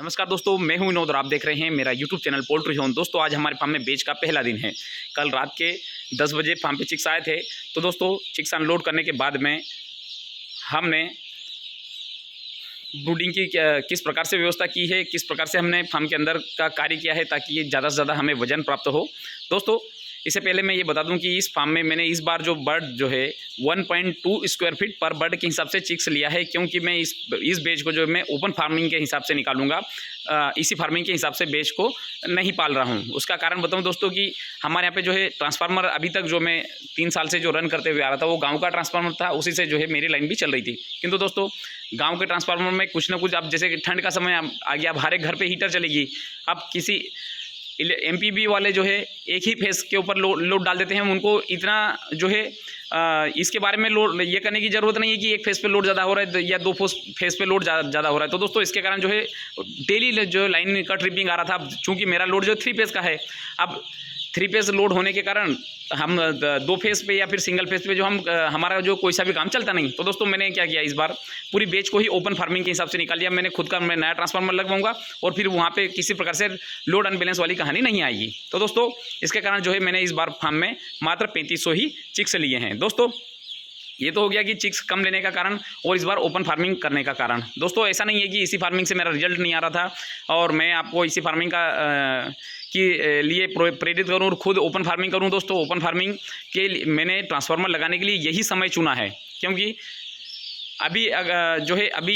नमस्कार दोस्तों, मैं हूं विनोद और आप देख रहे हैं मेरा यूट्यूब चैनल पोल्ट्री जोन। दोस्तों आज हमारे फार्म में बेच का पहला दिन है। कल रात के 10 बजे फार्म पे चिक्स आए थे। तो दोस्तों चिक्स अनलोड करने के बाद में हमने ब्रूडिंग की किस प्रकार से व्यवस्था की है, किस प्रकार से हमने फार्म के अंदर का कार्य किया है ताकि ये ज़्यादा से ज़्यादा हमें वजन प्राप्त हो। दोस्तों इससे पहले मैं ये बता दूं कि इस फार्म में मैंने इस बार जो बर्ड जो है 1.2 स्क्वायर फीट पर बर्ड के हिसाब से चिक्स लिया है, क्योंकि मैं इस बेच को जो मैं ओपन फार्मिंग के हिसाब से निकालूंगा। इसी फार्मिंग के हिसाब से बेच को नहीं पाल रहा हूं। उसका कारण बताऊं दोस्तों कि हमारे यहाँ पे जो है ट्रांसफार्मर अभी तक जो मैं 3 साल से जो रन करते हुए आ रहा था वो गाँव का ट्रांसफार्मर था, उसी से जो है मेरी लाइन भी चल रही थी। किंतु दोस्तों गाँव के ट्रांसफार्मर में कुछ ना कुछ, अब जैसे कि ठंड का समय आ गया, अब हर एक घर पर हीटर चलेगी। अब किसी एमपीबी वाले जो है एक ही फेस के ऊपर लोड डाल देते हैं। उनको इतना जो है इसके बारे में लोड ये करने की ज़रूरत नहीं है कि एक फेस पे लोड ज़्यादा हो रहा है या 2 फेस पे लोड ज़्यादा हो रहा है। तो दोस्तों इसके कारण जो है डेली जो लाइन का ट्रिपिंग आ रहा था। चूँकि मेरा लोड जो 3 फेस का है, अब 3 फेस लोड होने के कारण हम 2 फेस पे या फिर सिंगल फेस पे जो हमारा जो कोई सा भी काम चलता नहीं। तो दोस्तों मैंने क्या किया, इस बार पूरी बेच को ही ओपन फार्मिंग के हिसाब से निकाल लिया। मैंने खुद का मैं नया ट्रांसफार्मर लगवाऊंगा और फिर वहाँ पे किसी प्रकार से लोड अनबैलेंस वाली कहानी नहीं आएगी। तो दोस्तों इसके कारण जो है मैंने इस बार फार्म में मात्र 3500 ही चिक्स लिए हैं। दोस्तों ये तो हो गया कि चिक्स कम लेने का कारण और इस बार ओपन फार्मिंग करने का कारण। दोस्तों ऐसा नहीं है कि इसी फार्मिंग से मेरा रिजल्ट नहीं आ रहा था और मैं आपको इसी फार्मिंग का के लिए प्रेरित करूं और खुद ओपन फार्मिंग करूं। दोस्तों ओपन फार्मिंग के लिए मैंने ट्रांसफार्मर लगाने के लिए यही समय चुना है, क्योंकि अभी जो है अभी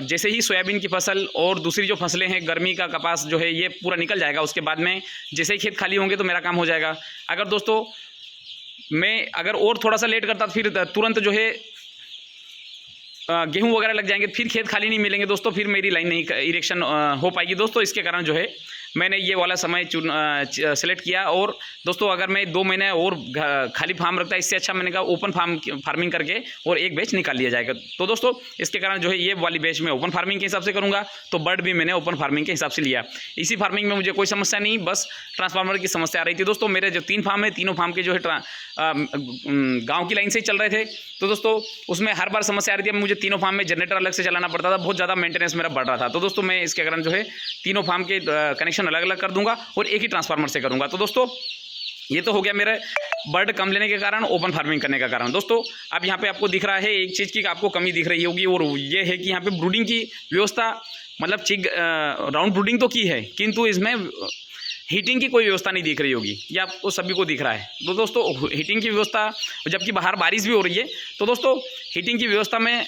जैसे ही सोयाबीन की फसल और दूसरी जो फसलें हैं, गर्मी का कपास जो है ये पूरा निकल जाएगा। उसके बाद में जैसे ही खेत खाली होंगे तो मेरा काम हो जाएगा। अगर दोस्तों मैं अगर और थोड़ा सा लेट करता फिर तुरंत जो है गेहूं वगैरह लग जाएंगे, फिर खेत खाली नहीं मिलेंगे दोस्तों, फिर मेरी लाइन नहीं इरेक्शन हो पाएगी। दोस्तों इसके कारण जो है मैंने ये वाला समय सेलेक्ट किया। और दोस्तों अगर मैं 2 महीने और खाली फार्म रखता, इससे अच्छा मैंने कहा ओपन फार्मिंग करके और एक बैच निकाल लिया जाएगा। तो दोस्तों इसके कारण जो है ये वाली बैच मैं ओपन फार्मिंग के हिसाब से करूँगा। तो बर्ड भी मैंने ओपन फार्मिंग के हिसाब से लिया। इसी फार्मिंग में मुझे कोई समस्या नहीं, बस ट्रांसफार्मर की समस्या आ रही थी। दोस्तों मेरे जो 3 फार्म है, तीनों फार्म के जो है गाँव की लाइन से ही चल रहे थे। तो दोस्तों उसमें हर बार समस्या आ रही थी। मुझे तीनों फार्म में जनरेटर अलग से चलाना पड़ता था, बहुत ज़्यादा मेंटेनेंस मेरा बढ़ रहा था। तो दोस्तों मैं इसके कारण जो है तीनों फार्म के कनेक्शन अलग अलग कर दूंगा और एक ही ट्रांसफार्मर से करूंगा। तो दोस्तों ये तो हो गया मेरे बर्ड कम लेने के कारण, ओपन फार्मिंग करने का कारण। दोस्तों अब यहाँ पे आपको दिख रहा है एक चीज़ की आपको कमी दिख रही होगी, और ये है कि यहाँ पे ब्रूडिंग की व्यवस्था, मतलब चिक राउंड ब्रूडिंग तो की है, किंतु इसमें हीटिंग की कोई व्यवस्था नहीं दिख रही होगी। ये आपको सभी को दिख रहा है। तो दोस्तों हीटिंग की व्यवस्था, जबकि बाहर बारिश भी हो रही है, तो दोस्तों हीटिंग की व्यवस्था में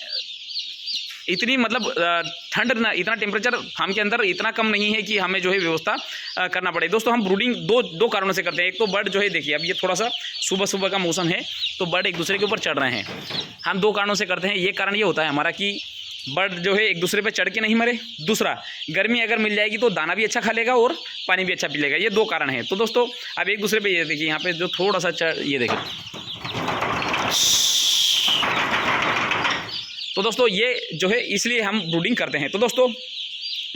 इतनी मतलब ठंड ना, इतना टेम्परेचर फार्म के अंदर इतना कम नहीं है कि हमें जो है व्यवस्था करना पड़े। दोस्तों हम ब्रूडिंग दो कारणों से करते हैं। एक तो बर्ड जो है देखिए, अब ये थोड़ा सा सुबह का मौसम है तो बर्ड एक दूसरे के ऊपर चढ़ रहे हैं। हम 2 कारणों से करते हैं। ये कारण ये होता है हमारा कि बर्ड जो है एक दूसरे पे चढ़ के नहीं मरे। दूसरा, गर्मी अगर मिल जाएगी तो दाना भी अच्छा खा लेगा और पानी भी अच्छा पी लेगा। ये 2 कारण हैं। तो दोस्तों अब एक दूसरे पे ये देखिए, यहाँ पे जो थोड़ा सा ये देखिए, तो दोस्तों ये जो है इसलिए हम ब्रूडिंग करते हैं। तो दोस्तों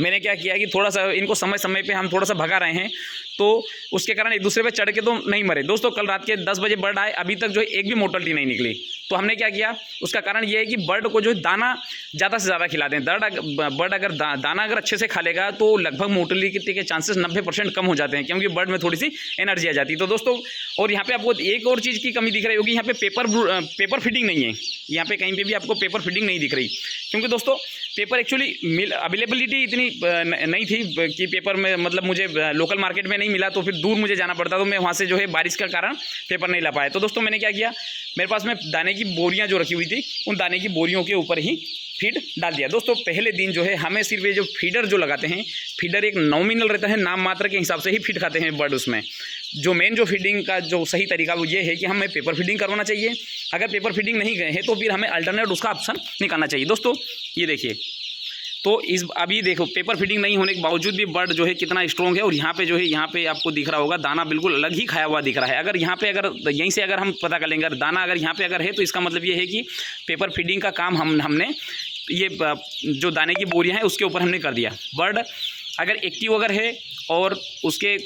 मैंने क्या किया कि थोड़ा सा इनको समय समय पे हम थोड़ा सा भगा रहे हैं, तो उसके कारण एक दूसरे पे चढ़ के तो नहीं मरे। दोस्तों कल रात के 10 बजे बर्ड आए, अभी तक जो है एक भी मोर्टलिटी नहीं निकली। तो हमने क्या किया, उसका कारण ये है कि बर्ड को जो है दाना ज़्यादा से ज़्यादा खिला दें। बर्ड अगर दाना अगर अच्छे से खा लेगा तो लगभग मोर्टलिटी के चांसेस 90% कम हो जाते हैं, क्योंकि बर्ड में थोड़ी सी एनर्जी आ जाती है। तो दोस्तों और यहाँ पे आपको एक और चीज़ की कमी दिख रही होगी, यहाँ पे पेपर फीडिंग नहीं है। यहाँ पे कहीं पे भी आपको पेपर फीडिंग नहीं दिख रही, क्योंकि दोस्तों पेपर एक्चुअली अवेलेबिलिटी इतनी नहीं थी कि पेपर में, मतलब मुझे लोकल मार्केट में नहीं मिला, तो फिर दूर मुझे जाना पड़ता। तो मैं वहाँ से जो है बारिश का कारण पेपर नहीं ला पाया। तो दोस्तों मैंने क्या किया, मेरे पास में दाने की बोरियाँ जो रखी हुई थी, उन दाने की बोरियों के ऊपर ही फीड डाल दिया। दोस्तों पहले दिन जो है हमें सिर्फ ये जो फीडर जो लगाते हैं, फीडर एक नॉमिनल रहता है, नाम मात्र के हिसाब से ही फीड खाते हैं बर्ड। उसमें जो मेन जो फीडिंग का जो सही तरीका वो ये है कि हमें पेपर फीडिंग करवाना चाहिए। अगर पेपर फीडिंग नहीं गए हैं तो फिर हमें अल्टरनेट उसका ऑप्शन निकालना चाहिए। दोस्तों ये देखिए, तो अभी देखो पेपर फीडिंग नहीं होने के बावजूद भी बर्ड जो है कितना स्ट्रॉन्ग है। और यहाँ पे जो है, यहाँ पे आपको दिख रहा होगा दाना बिल्कुल अलग ही खाया हुआ दिख रहा है। अगर यहाँ पे अगर यहीं से अगर हम पता कर लेंगे, दाना अगर यहाँ पे अगर है, तो इसका मतलब ये है कि पेपर फीडिंग का काम हमने ये जो दाने की बोरियाँ हैं उसके ऊपर हमने कर दिया। बर्ड अगर एक्टिव अगर है और उसके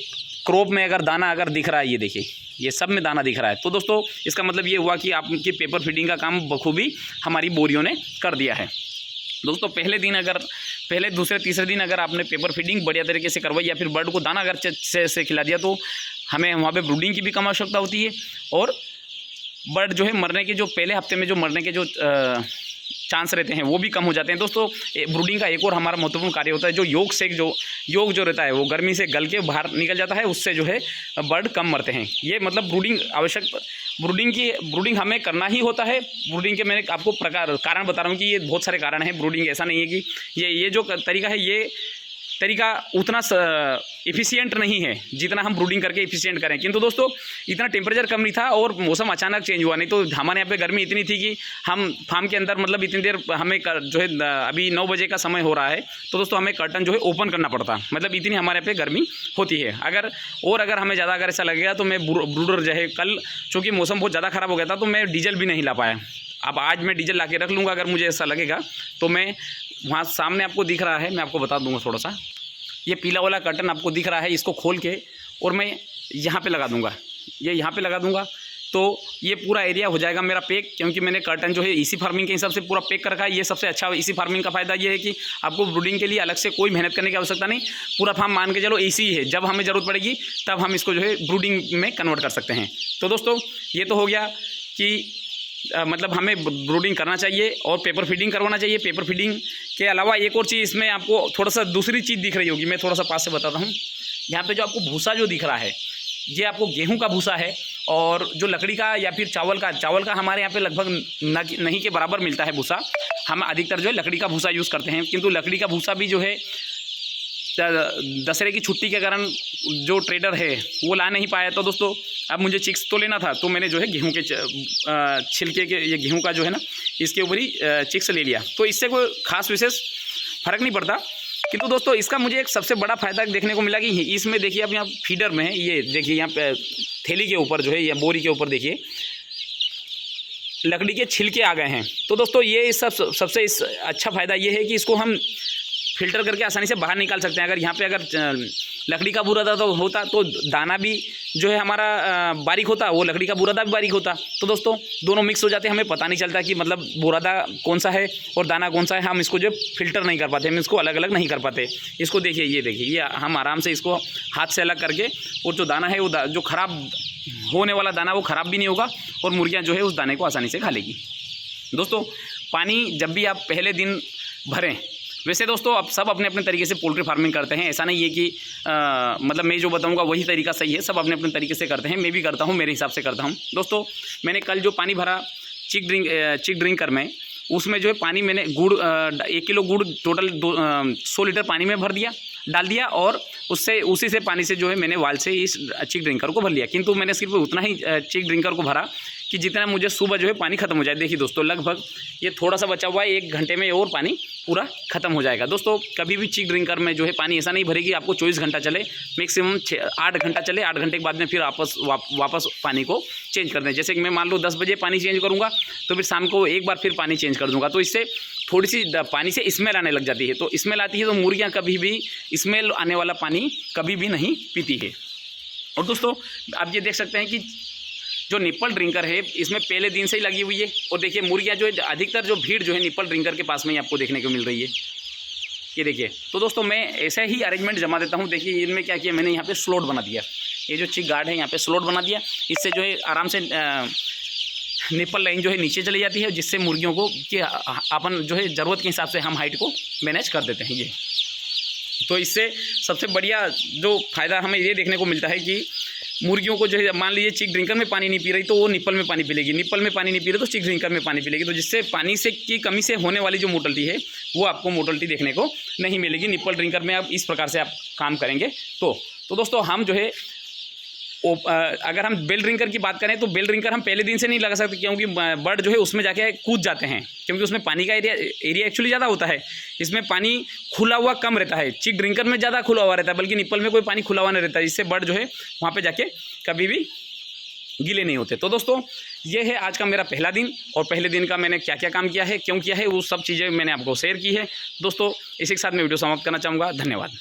क्रॉप में अगर दाना अगर दिख रहा है, ये देखिए ये सब में दाना दिख रहा है, तो दोस्तों इसका मतलब ये हुआ कि आपकी पेपर फीडिंग का काम बखूबी हमारी बोरियों ने कर दिया है। दोस्तों पहले दिन अगर पहले दूसरे तीसरे दिन अगर आपने पेपर फीडिंग बढ़िया तरीके से करवाई या फिर बर्ड को दाना अगर से खिला दिया तो हमें वहाँ पे ब्रूडिंग की भी कम आवश्यकता होती है और बर्ड जो है मरने के जो पहले हफ्ते में जो मरने के जो चांस रहते हैं वो भी कम हो जाते हैं। दोस्तों ब्रूडिंग का एक और हमारा महत्वपूर्ण कार्य होता है जो योग जो रहता है वो गर्मी से गल के बाहर निकल जाता है, उससे जो है बर्ड कम मरते हैं। ये मतलब ब्रूडिंग हमें करना ही होता है। ब्रूडिंग के मैंने आपको कारण बता रहा हूँ कि ये बहुत सारे कारण हैं। ब्रूडिंग ऐसा नहीं है कि ये जो तरीका है ये तरीका उतना इफ़िशियंट नहीं है जितना हम ब्रूडिंग करके इफ़िशियंट करें। किंतु दोस्तों इतना टेम्परेचर कम नहीं था और मौसम अचानक चेंज हुआ, नहीं तो हमारे यहाँ पे गर्मी इतनी थी कि हम फार्म के अंदर मतलब इतनी देर हमें जो है अभी 9 बजे का समय हो रहा है तो दोस्तों हमें कर्टन जो है ओपन करना पड़ता, मतलब इतनी हमारे यहाँ पे गर्मी होती है। अगर हमें ज़्यादा अगर ऐसा लगेगा तो मैं ब्रूडर जो है कल चूँकि मौसम बहुत ज़्यादा ख़राब हो गया था तो मैं डीजल भी नहीं ला पाया। अब आज मैं डीजल ला के रख लूँगा, अगर मुझे ऐसा लगेगा तो मैं वहाँ सामने आपको दिख रहा है, मैं आपको बता दूंगा थोड़ा सा, ये पीला वाला कर्टन आपको दिख रहा है, इसको खोल के और मैं यहाँ पे लगा दूंगा, ये यहाँ पे लगा दूंगा तो ये पूरा एरिया हो जाएगा मेरा पैक, क्योंकि मैंने कर्टन जो है इसी फार्मिंग के हिसाब से पूरा पैक कर रखा है। ये सबसे अच्छा इसी फार्मिंग का फ़ायदा ये है कि आपको ब्रूडिंग के लिए अलग से कोई मेहनत करने की आवश्यकता नहीं, पूरा फार्म मान के चलो इसी है, जब हमें ज़रूरत पड़ेगी तब हम इसको जो है ब्रूडिंग में कन्वर्ट कर सकते हैं। तो दोस्तों ये तो हो गया कि मतलब हमें ब्रूडिंग करना चाहिए और पेपर फीडिंग करवाना चाहिए। पेपर फीडिंग के अलावा एक और चीज़ इसमें आपको थोड़ा सा दूसरी चीज़ दिख रही होगी, मैं थोड़ा सा पास से बताता हूँ। यहाँ पे जो आपको भूसा जो दिख रहा है ये आपको गेहूं का भूसा है और जो लकड़ी का या फिर चावल का हमारे यहाँ पे लगभग नहीं के बराबर मिलता है भूसा। हम अधिकतर जो है लकड़ी का भूसा यूज़ करते हैं, किंतु लकड़ी का भूसा भी जो है दशहरे की छुट्टी के कारण जो ट्रेडर है वो ला नहीं पाया। तो दोस्तों अब मुझे चिक्स तो लेना था तो मैंने जो है गेहूं के छिलके के ये गेहूं का जो है ना इसके ऊपर ही चिक्स ले लिया, तो इससे कोई खास विशेष फ़र्क नहीं पड़ता। किंतु दोस्तों इसका मुझे एक सबसे बड़ा फ़ायदा देखने को मिला कि इसमें देखिए अब यहाँ फीडर में है, ये देखिए यहाँ पे थैली के ऊपर जो है या बोरी के ऊपर देखिए लकड़ी के छिलके आ गए हैं। तो दोस्तों ये सबसे अच्छा फ़ायदा ये है कि इसको हम फिल्टर करके आसानी से बाहर निकाल सकते हैं। अगर यहाँ पे अगर लकड़ी का बुरादा होता तो दाना भी जो है हमारा बारीक होता, वो लकड़ी का बुरादा भी बारीक होता। तो दोस्तों दोनों मिक्स हो जाते, हमें पता नहीं चलता कि मतलब बुरादा कौन सा है और दाना कौन सा है। हम इसको जो फिल्टर नहीं कर पाते, हम इसको अलग अलग नहीं कर पाते। इसको देखिए, ये देखिए, ये हम आराम से इसको हाथ से अलग करके और जो दाना है वो जो ख़राब होने वाला दाना वो ख़राब भी नहीं होगा और मुर्गियाँ जो है उस दाने को आसानी से खा लेगी। दोस्तों पानी जब भी आप पहले दिन भरें, वैसे दोस्तों अब सब अपने अपने तरीके से पोल्ट्री फार्मिंग करते हैं, ऐसा नहीं है कि मतलब मैं जो बताऊंगा वही तरीका सही है, सब अपने अपने तरीके से करते हैं। मैं भी करता हूं, मेरे हिसाब से करता हूं। दोस्तों मैंने कल जो पानी भरा चिक ड्रिंकर में, उसमें जो है पानी मैंने गुड़ 1 किलो गुड़ टोटल 100 लीटर पानी में डाल दिया और उसी से पानी से जो है मैंने वाल से इस चिक ड्रिंकर को भर लिया। किंतु मैंने सिर्फ उतना ही चिक ड्रिंकर को भरा कि जितना मुझे सुबह जो है पानी ख़त्म हो जाए। देखिए दोस्तों लगभग ये थोड़ा सा बचा हुआ है, 1 घंटे में और पानी पूरा ख़त्म हो जाएगा। दोस्तों कभी भी चिक ड्रिंकर में जो है पानी ऐसा नहीं भरेगी आपको 24 घंटा चले, मैक्सिमम 8 घंटा चले। 8 घंटे के बाद में फिर वापस पानी को चेंज कर दें। जैसे कि मैं मान लो 10 बजे पानी चेंज करूँगा तो फिर शाम को एक बार फिर पानी चेंज कर दूँगा, तो इससे थोड़ी सी पानी से स्मेल आने लग जाती है। तो स्मेल आती है तो मुर्गियाँ कभी भी स्मेल आने वाला पानी कभी भी नहीं पीती है। और दोस्तों आप ये देख सकते हैं कि जो निप्पल ड्रिंकर है इसमें पहले दिन से ही लगी हुई है और देखिए मुर्गियाँ जो है अधिकतर जो भीड़ जो है निप्पल ड्रिंकर के पास में ही आपको देखने को मिल रही है, ये देखिए। तो दोस्तों मैं ऐसे ही अरेंजमेंट जमा देता हूँ। देखिए इनमें क्या किया मैंने, यहाँ पे स्लॉट बना दिया, ये जो चिक गार्ड है यहाँ पे स्लॉट बना दिया, इससे जो है आराम से निप्पल लाइन जो है नीचे चली जाती है, जिससे मुर्गियों को कि अपन जो है ज़रूरत के हिसाब से हम हाइट को मैनेज कर देते हैं। ये तो इससे सबसे बढ़िया जो फ़ायदा हमें ये देखने को मिलता है कि मुर्गियों को जो है मान लीजिए चिक ड्रिंकर में पानी नहीं पी रही तो वो निप्पल में पानी पी लेगी, निप्पल में पानी नहीं पी रही तो चिक ड्रिंकर में पानी पी लेगी। तो जिससे पानी से की कमी से होने वाली जो मोर्टलिटी है वो आपको मोर्टलिटी देखने को नहीं मिलेगी। निप्पल ड्रिंकर में आप इस प्रकार से आप काम करेंगे तो दोस्तों हम जो है अगर हम बेल ड्रिंकर की बात करें तो बेल ड्रिंकर हम पहले दिन से नहीं लगा सकते, क्योंकि बर्ड जो है उसमें जाके कूद जाते हैं, क्योंकि उसमें पानी का एरिया एक्चुअली ज़्यादा होता है। इसमें पानी खुला हुआ कम रहता है, चिक ड्रिंकर में ज़्यादा खुला हुआ रहता है, बल्कि निप्पल में कोई पानी खुला हुआ नहीं रहता है, जिससे बर्ड जो है वहाँ पे जाके कभी भी गीले नहीं होते। तो दोस्तों ये है आज का मेरा पहला दिन और पहले दिन का मैंने क्या क्या काम किया है, क्यों किया है, वो सब चीज़ें मैंने आपको शेयर की है। दोस्तों इसी के साथ मैं वीडियो समाप्त करना चाहूँगा। धन्यवाद।